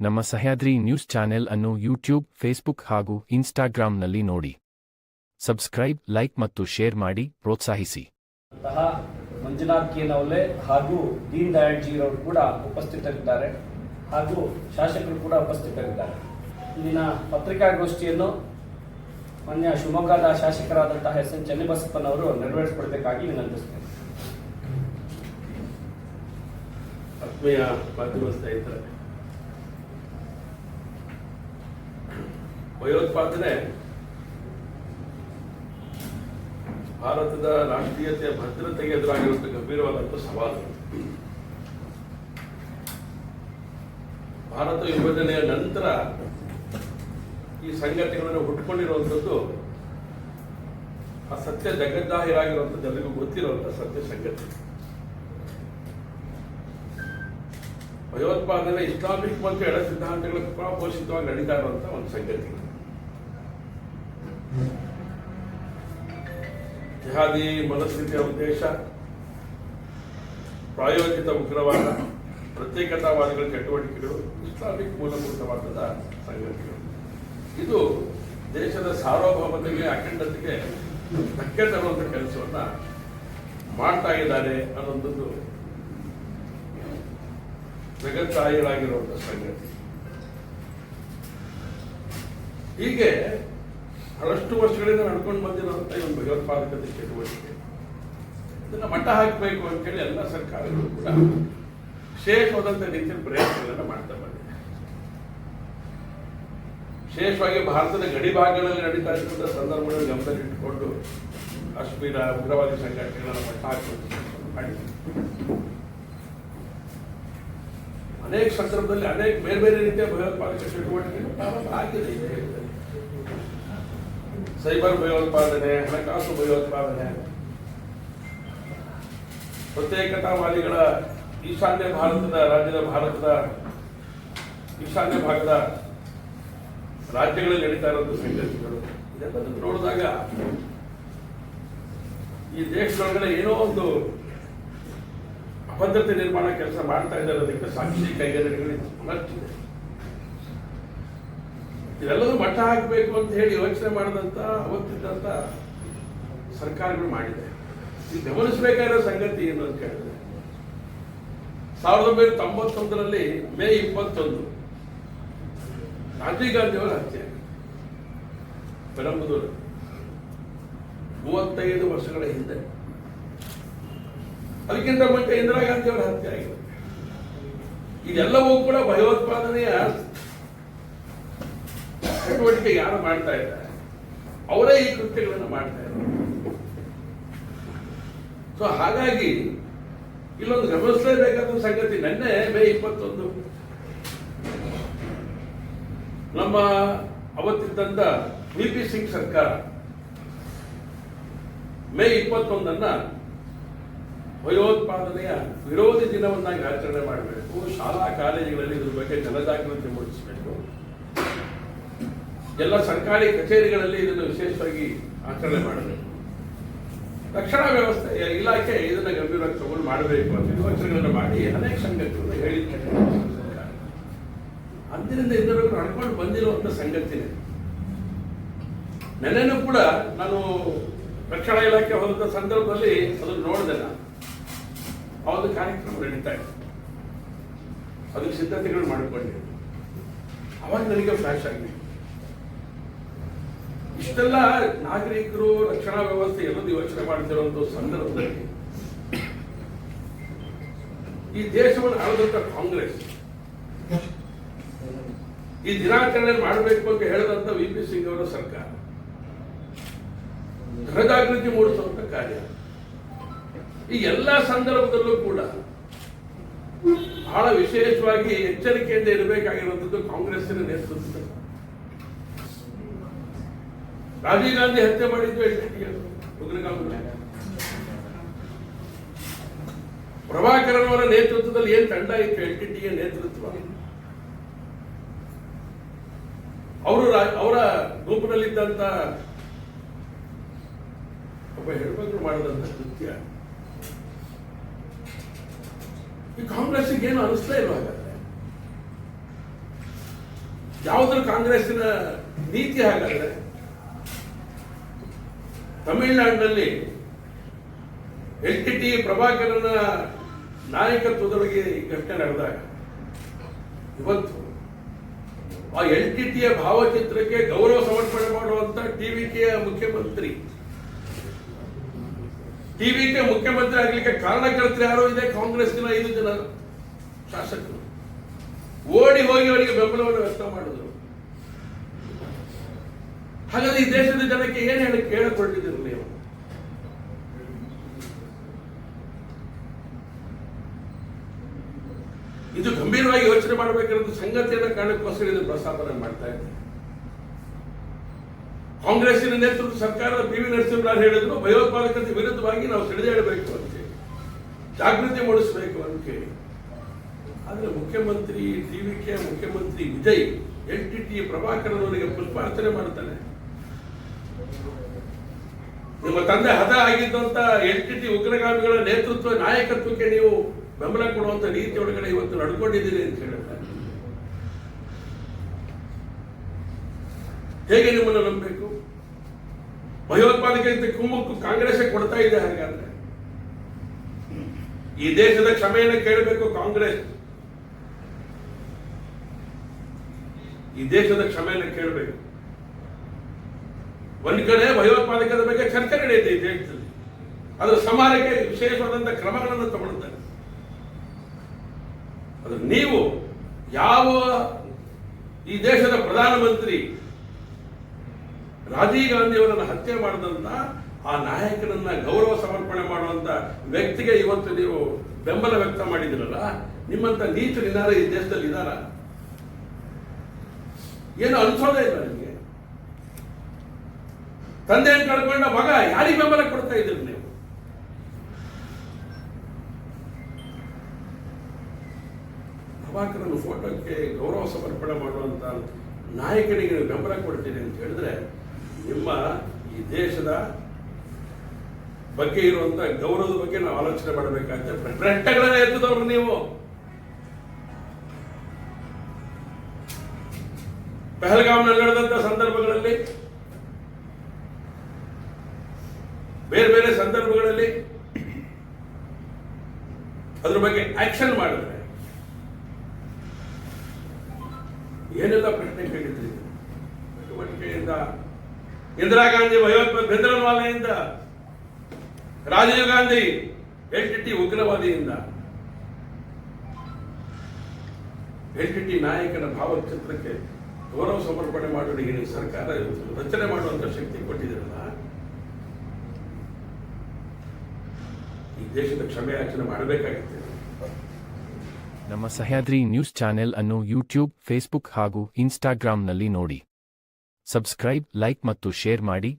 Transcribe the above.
ನಮ್ಮ Sahyadri news channel ಅನ್ನು YouTube, Facebook ಹಾಗೂ ಇನ್ಸ್ಟಾಗ್ರಾಂನಲ್ಲಿ ನೋಡಿ. ಸಬ್ಸ್ಕ್ರೈಬ್, ಲೈಕ್ ಮತ್ತು ಶೇರ್ ಮಾಡಿ ಪ್ರೋತ್ಸಾಹಿಸಿ. ಮಂಜುನಾಥ್ ಕೆ ನವಲೆ ಹಾಗೂ ದೀನ್ ದಯಾಳ್ ಜಿ ಅವರು ಕೂಡ ಉಪಸ್ಥಿತರಿದ್ದಾರೆ ಹಾಗೂ ಶಾಸಕರು ಕೂಡ ಉಪಸ್ಥಿತರಿದ್ದಾರೆ. ಇಂದಿನ ಪತ್ರಿಕಾಗೋಷ್ಠಿಯನ್ನು ಮಾನ್ಯ ಶಿವಮೊಗ್ಗದ ಶಾಸಕರಾದಂತಹ ಎಸ್ ಎನ್ ಚನ್ನಬಸಪ್ಪನವರು ನೆರವೇರಿಸಿಕೊಡಬೇಕಾಗಿ ವಿನಂತಿಸುತ್ತೇನೆ. ಆತ್ಮೀಯ ಮಾಧ್ಯಮ ಸ್ನೇಹಿತರೆ, ಭಯೋತ್ಪಾದನೆ ಭಾರತದ ರಾಷ್ಟ್ರೀಯತೆಯ ಭದ್ರತೆಗೆ ಎದುರಾಗಿರುವಂತಹ ಗಂಭೀರವಾದಂತಹ ಸವಾಲು. ಭಾರತ ವಿಭಜನೆಯ ನಂತರ ಈ ಸಂಘಟನೆಗಳನ್ನು ಹುಟ್ಟುಕೊಂಡಿರುವಂಥದ್ದು ಆ ಸತ್ಯ ಜಗದ್ದಾಹಿರಾಗಿರುವಂಥದ್ದು ಎಲ್ಲರಿಗೂ ಗೊತ್ತಿರುವಂತಹ ಸತ್ಯ ಸಂಗತಿ. ಭಯೋತ್ಪಾದನೆ ಇಸ್ಲಾಮಿಕ್ ಮತ್ತು ಎಡ ಸಿದ್ಧಾಂತಗಳ ಪರಾಪೋಷಿತವಾಗಿ ನಡೀತಾ ಇರುವಂತಹ ಒಂದು ಸಂಗತಿ. ಜಿಹಾದಿ ಮನಸ್ಥಿತಿಯ ಉದ್ದೇಶ, ಪ್ರಾಯೋಜಿತ ಉಗ್ರವಾದ, ಪ್ರತ್ಯೇಕತಾವಾದಿಗಳ ಚಟುವಟಿಕೆಗಳು, ಇಸ್ಲಾಮಿಕ್ ಮೂಲಭೂತವಾದ ಸಂಗತಿಗಳು. ಇದು ದೇಶದ ಸಾರ್ವಭೌಮತೆಗೆ, ಅಖಂಡತೆಗೆ ಧಕ್ಕೆ ತರುವಂತ ಕೆಲಸವನ್ನ ಮಾಡ್ತಾ ಇದ್ದಾರೆ ಅನ್ನೋದೊಂದು ಜಗತ್ತಾಗಿರುವಂತಹ ಸಂಗತಿ. ಹೀಗೆ ಬಹಳಷ್ಟು ವರ್ಷಗಳಿಂದ ನಡ್ಕೊಂಡು ಬಂದಿರುವಂತಹ ಈ ಒಂದು ಭಯೋತ್ಪಾದಕತೆ ಚಟುವಟಿಕೆ ಇದನ್ನ ಮಟ್ಟ ಹಾಕಬೇಕು ಅಂತೇಳಿ ಎಲ್ಲ ಸರ್ಕಾರಗಳು ಕೂಡ ವಿಶೇಷವಾದಂತಹ ರೀತಿಯಲ್ಲಿ ಪ್ರಯತ್ನಗಳನ್ನು ಮಾಡ್ತಾ ಬಂದಿದೆ. ವಿಶೇಷವಾಗಿ ಭಾರತದ ಗಡಿ ಭಾಗಗಳಲ್ಲಿ ನಡೀತಾ ಇರುವಂತಹ ಸಂದರ್ಭಗಳನ್ನು ಗಮನದಲ್ಲಿಟ್ಟುಕೊಂಡು ಕಾಶ್ಮೀರ ಉಗ್ರವಾದಿ ಸಂಘಟನೆಗಳನ್ನು ಮಟ್ಟ ಹಾಕುವಂತ ಮಾಡಿದೆ. ಅನೇಕ ಸಂದರ್ಭದಲ್ಲಿ ಅನೇಕ ಬೇರೆ ಬೇರೆ ರೀತಿಯ ಭಯೋತ್ಪಾದಕ ಚಟುವಟಿಕೆಗಳು ಪ್ರಾರಂಭ ಆಗಿದೆ. ಸೈಬರ್ ಭಯೋತ್ಪಾದನೆ, ಹಣಕಾಸು ಭಯೋತ್ಪಾದನೆ, ಪ್ರತ್ಯೇಕತಾವಾದಿಗಳ ಈಶಾನ್ಯ ಭಾರತದ ಈಶಾನ್ಯ ಭಾಗದ ರಾಜ್ಯಗಳಲ್ಲಿ ನಡೀತಾ ಇರುವಂತಹ ಸಂಗತಿಗಳು ಇದೆಲ್ಲದನ್ನು ನೋಡಿದಾಗ ಈ ದೇಶದೊಳಗಡೆ ಏನೋ ಒಂದು ಅಭದ್ರತೆ ನಿರ್ಮಾಣ ಕೆಲಸ ಮಾಡ್ತಾ ಇದ್ದಾರೆ. ಅದಕ್ಕೆ ಸಾಕ್ಷಿ ಕೈಗಾರಿಕೆಗಳು ಮತ್ತಿದೆ. ಇದೆಲ್ಲದೂ ಮಟ್ಟ ಹಾಕಬೇಕು ಅಂತ ಹೇಳಿ ಯೋಚನೆ ಮಾಡಿದಂತ ಅವತ್ತಿದ್ದಂತ ಸರ್ಕಾರಗಳು ಮಾಡಿದೆ. ಈ ಗಮನಿಸಬೇಕಾಗಿರೋ ಸಂಗತಿ ಏನು ಅಂತ ಹೇಳಿದ್ರೆ 1991ರಲ್ಲಿ ಮೇ 21 ರಾಜೀವ್ ಗಾಂಧಿ ಅವರ ಹತ್ಯೆ ಪೆರಂಬದೂರು 35 ವರ್ಷಗಳ ಹಿಂದೆ. ಅದಕ್ಕಿಂತ ಮುಂಚೆ ಇಂದಿರಾ ಗಾಂಧಿ ಅವರ ಹತ್ಯೆ ಆಗಿದೆ. ಇದೆಲ್ಲವೂ ಕೂಡ ಭಯೋತ್ಪಾದನೆಯ ಚಟುವಟಿಕೆ ಯಾರು ಮಾಡ್ತಾ ಇದ್ದಾರೆ ಅವರೇ ಈ ಕೃತ್ಯಗಳನ್ನು ಮಾಡ್ತಾ ಇದ್ದಾರೆ. ಸೊ ಹಾಗಾಗಿ ಇಲ್ಲೊಂದು ಗಮನಿಸಲೇಬೇಕಾದ ಸಂಗತಿ, ನಿನ್ನೆ ಮೇ 21 ನಮ್ಮ ಅವತ್ತಿದ್ದಂತ ವಿ.ಪಿ. ಸಿಂಗ್ ಸರ್ಕಾರ ಮೇ 21 ಭಯೋತ್ಪಾದನೆಯ ವಿರೋಧಿ ದಿನವನ್ನಾಗಿ ಆಚರಣೆ ಮಾಡಬೇಕು. ಶಾಲಾ ಕಾಲೇಜುಗಳಲ್ಲಿ ಇದ್ರ ಬಗ್ಗೆ ಜನಜಾಗೃತಿ ಮೂಡಿಸಬೇಕು. ಎಲ್ಲ ಸರ್ಕಾರಿ ಕಚೇರಿಗಳಲ್ಲಿ ಇದನ್ನು ವಿಶೇಷವಾಗಿ ಆಚರಣೆ ಮಾಡಬೇಕು. ರಕ್ಷಣಾ ವ್ಯವಸ್ಥೆ ಇಲಾಖೆ ಇದನ್ನ ಗಂಭೀರವಾಗಿ ತಗೊಂಡು ಮಾಡಬೇಕು ಅಂತ ಯೋಚನೆಗಳನ್ನು ಮಾಡಿ ಅನೇಕ ಸಂಗತಿಗಳನ್ನು ಹೇಳಿದ್ದಾರೆ. ಅಂದಿನಿಂದ ಇದರವರೆಗೂ ನಡ್ಕೊಂಡು ಬಂದಿರುವಂತ ಸಂಗತಿನೇ. ನೆನ್ನೆನೂ ಕೂಡ ನಾನು ರಕ್ಷಣಾ ಇಲಾಖೆ ಹೋದ ಸಂದರ್ಭದಲ್ಲಿ ಅದನ್ನು ನೋಡಿದೆ. ನಾನು ಆ ಒಂದು ಕಾರ್ಯಕ್ರಮ ನಡೀತಾ ಇದೆ, ಅದಕ್ಕೆ ಸಿದ್ಧತೆಗಳು ಮಾಡಿಕೊಂಡಿದ್ದೆ. ಅವಾಗ ನನಗೆ ಫ್ಲಾಶ್ ಆಗಿದೆ, ಇಷ್ಟೆಲ್ಲ ನಾಗರಿಕರು ರಕ್ಷಣಾ ವ್ಯವಸ್ಥೆ ಎಲ್ಲದೂ ಯೋಚನೆ ಮಾಡ್ತಿರುವಂತ ಸಂದರ್ಭದಲ್ಲಿ ಈ ದೇಶವನ್ನು ಆಳಿದಂತ ಕಾಂಗ್ರೆಸ್ ಈ ದಿನಾಚರಣೆ ಮಾಡಬೇಕು ಅಂತ ಹೇಳಿದಂತ ವಿ.ಪಿ. ಸಿಂಗ್ ಅವರ ಸರ್ಕಾರ ಜನಜಾಗೃತಿ ಮೂಡಿಸುವಂತ ಕಾರ್ಯ ಈ ಎಲ್ಲ ಸಂದರ್ಭದಲ್ಲೂ ಕೂಡ ಬಹಳ ವಿಶೇಷವಾಗಿ ಎಚ್ಚರಿಕೆಯಿಂದ ಇರಬೇಕಾಗಿರುವಂತದ್ದು ಕಾಂಗ್ರೆಸ್ಸಿನ ನೇತೃತ್ವದಲ್ಲಿ. ರಾಜೀವ್ ಗಾಂಧಿ ಹತ್ಯೆ ಮಾಡಿದ್ದು ಉಗ್ರಗಾಮಿಗಳು. ಪ್ರಭಾಕರನ್ ಅವರ ನೇತೃತ್ವದಲ್ಲಿ ಏನ್ ತಂಡ ಇತ್ತು, ಎಲ್.ಟಿ.ಟಿ.ಇ ನೇತೃತ್ವ, ಅವರ ಗುಂಪಿನಲ್ಲಿದ್ದಂತ ಒಬ್ಬ ಹೆಣ್ಮಕ್ಳು ಮಾಡಿದಂತ ಕೃತ್ಯ ಈ ಕಾಂಗ್ರೆಸ್ಗೆ ಏನು ಅನಿಸ್ತಾ ಇಲ್ವಾ? ಯಾವುದ್ರ ಕಾಂಗ್ರೆಸ್ಸಿನ ನೀತಿ ಹಾಗಾದ್ರೆ? ತಮಿಳುನಾಡಿನಲ್ಲಿ LTT ಪ್ರಭಾಕರನ ನಾಯಕತ್ವದೊಳಗೆ ಈ ಘಟನೆ ನಡೆದಾಗ ಇವತ್ತು ಆ LTTಯ ಭಾವಚಿತ್ರಕ್ಕೆ ಗೌರವ ಸಮರ್ಪಣೆ ಮಾಡುವಂತ TVKಯ ಮುಖ್ಯಮಂತ್ರಿ, TVK ಮುಖ್ಯಮಂತ್ರಿ ಆಗ್ಲಿಕ್ಕೆ ಕಾರಣಕರ್ತರು ಯಾರೋ ಇದೆ ಕಾಂಗ್ರೆಸ್ಸಿನ 5 ಜನ ಶಾಸಕರು ಓಡಿ ಹೋಗಿ ಅವರಿಗೆ ಬೆಂಬಲವನ್ನು ವ್ಯಕ್ತ ಮಾಡಿದ್ರು. ಹಾಗಾದ್ರೆ ಈ ದೇಶದ ಜನಕ್ಕೆ ಏನು ಹೇಳಿಕೊಂಡಿದ್ದೀರಿ ನೀವು? ಇದು ಗಂಭೀರವಾಗಿ ಯೋಚನೆ ಮಾಡಬೇಕಿರೋದು ಸಂಗತಿಯನ್ನ ಕಾರಣಕ್ಕೋಸ್ಕರ ಇದನ್ನು ಪ್ರಸ್ತಾಪನೆ ಮಾಡ್ತಾ ಇದ್ದಾರೆ. ಕಾಂಗ್ರೆಸ್ಸಿನ ನೇತೃತ್ವದ ಸರ್ಕಾರದ PV ನರಸಿಂಹರಾವ್ ಹೇಳಿದ್ರು, ಭಯೋತ್ಪಾದಕತೆ ವಿರುದ್ಧವಾಗಿ ನಾವು ಸಿಡಿದೇಳಬೇಕು ಅಂತ ಹೇಳಿ, ಜಾಗೃತಿ ಮೂಡಿಸಬೇಕು ಅಂತ ಹೇಳಿ. ಆದ್ರೆ ಮುಖ್ಯಮಂತ್ರಿ TVK ಮುಖ್ಯಮಂತ್ರಿ ವಿಜಯ್ LTT ಪ್ರಭಾಕರನವರಿಗೆ ಪುಷ್ಪಾರ್ಚನೆ ಮಾಡ್ತಾನೆ. ನಿಮ್ಮ ತಂದೆ ಹದ ಆಗಿದ್ದಂತ LTT ಉಗ್ರಗಾಮಿಗಳ ನೇತೃತ್ವ ನಾಯಕತ್ವಕ್ಕೆ ನೀವು ಬೆಂಬಲ ಕೊಡುವಂತ ರೀತಿ ಒಳಗಡೆ ಇವತ್ತು ನಡ್ಕೊಂಡಿದ್ದೀರಿ ಅಂತ ಹೇಳ್ತಾರೆ. ಹೇಗೆ ನಿಮ್ಮನ್ನು ನಂಬಬೇಕು? ಭಯೋತ್ಪಾದಕತೆ ಕುಮ್ಮಕ್ಕು ಕಾಂಗ್ರೆಸ್ ಕೊಡ್ತಾ ಇದೆ. ಹಾಗಾದ್ರೆ ಈ ದೇಶದ ಕ್ಷಮೆಯನ್ನು ಕೇಳಬೇಕು ಕಾಂಗ್ರೆಸ್. ಈ ದೇಶದ ಕ್ಷಮೆಯನ್ನು ಕೇಳಬೇಕು. ಒಂದ್ ಕಡೆ ಭಯೋತ್ಪಾದಕದ ಬಗ್ಗೆ ಚರ್ಚೆ ನಡೆಯುತ್ತೆ ಈ ದೇಶದಲ್ಲಿ, ಅದರ ಸಂಹಾರಕ್ಕೆ ವಿಶೇಷವಾದಂತಹ ಕ್ರಮಗಳನ್ನು ತಗೊಳ್ತಾರೆ. ಅದು ನೀವು ಯಾವ ಈ ದೇಶದ ಪ್ರಧಾನಮಂತ್ರಿ ರಾಜೀವ್ ಗಾಂಧಿ ಅವರನ್ನು ಹತ್ಯೆ ಮಾಡಿದಂತ ಆ ನಾಯಕನನ್ನ ಗೌರವ ಸಮರ್ಪಣೆ ಮಾಡುವಂತ ವ್ಯಕ್ತಿಗೆ ಇವತ್ತು ನೀವು ಬೆಂಬಲ ವ್ಯಕ್ತ ಮಾಡಿದಿರಲ್ಲ, ನಿಮ್ಮಂತ ನೀಚರು ಇದ್ದಾರೆ ಈ ದೇಶದಲ್ಲಿ ಇದ್ದಾರ? ಏನು ಅನ್ಸೋದೇ ಇಲ್ಲ ನಿಮಗೆ? ತಂದೆಯನ್ನು ಕಳ್ಕೊಂಡ ಮಗ ಯಾರಿಗೆ ಬೆಂಬಲ ಕೊಡ್ತಾ ಇದ್ದೀರಿ ನೀವು? ಪ್ರಭಾಕರನ ಫೋಟೋಕ್ಕೆ ಗೌರವ ಸಮರ್ಪಣೆ ಮಾಡುವಂತ ನಾಯಕನಿಗೆ ನೀವು ಬೆಂಬಲ ಕೊಡ್ತೀರಿ ಅಂತ ಹೇಳಿದ್ರೆ ನಿಮ್ಮ ಈ ದೇಶದ ಬಗ್ಗೆ ಇರುವಂತ ಗೌರವದ ಬಗ್ಗೆ ನಾವು ಆಲೋಚನೆ ಮಾಡಬೇಕಾಗುತ್ತೆ. ಭ್ರಷ್ಟಗಳನ್ನ ಎತ್ತದವ್ರು ನೀವು. ಪಹಲ್ಗಾಮ್ನಲ್ಲಿ ನಡೆದಂತ ಸಂದರ್ಭಗಳಲ್ಲಿ, ಬೇರೆ ಬೇರೆ ಸಂದರ್ಭಗಳಲ್ಲಿ ಅದ್ರ ಬಗ್ಗೆ ಆಕ್ಷನ್ ಮಾಡಿದ್ರೆ ಏನೆಲ್ಲ ಪ್ರಶ್ನೆ ಕೇಳಿದ್ರಿ? ಚಟುವಟಿಕೆಯಿಂದ ಇಂದಿರಾ ಗಾಂಧಿ ಭಯೋತ್ಪಾದನೆಯಿಂದ, ರಾಜೀವ್ ಗಾಂಧಿ LTT ಉಗ್ರವಾದಿಯಿಂದ, LTT ನಾಯಕನ ಭಾವಚಿತ್ರಕ್ಕೆ ಗೌರವ ಸಮರ್ಪಣೆ ಮಾಡೋರಿಗೆ ನೀವು ಸರ್ಕಾರ ರಚನೆ ಮಾಡುವಂತ ಶಕ್ತಿ ಕೊಟ್ಟಿದ್ದೀರಲ್ಲ, ಈ ದೇಶದ ಕ್ಷಮೆ ಯಾಚನೆ ಮಾಡಬೇಕಾಗುತ್ತೆ. ನಮ್ಮ ಸಹ್ಯಾದ್ರಿ ನ್ಯೂಸ್ ಚಾನೆಲ್ ಅನ್ನು ಯೂಟ್ಯೂಬ್, ಫೇಸ್ಬುಕ್ ಹಾಗೂ ಇನ್ಸ್ಟಾಗ್ರಾಂನಲ್ಲಿ ನೋಡಿ. ಸಬ್ಸ್ಕ್ರೈಬ್, ಲೈಕ್ ಮತ್ತು ಶೇರ್ ಮಾಡಿ.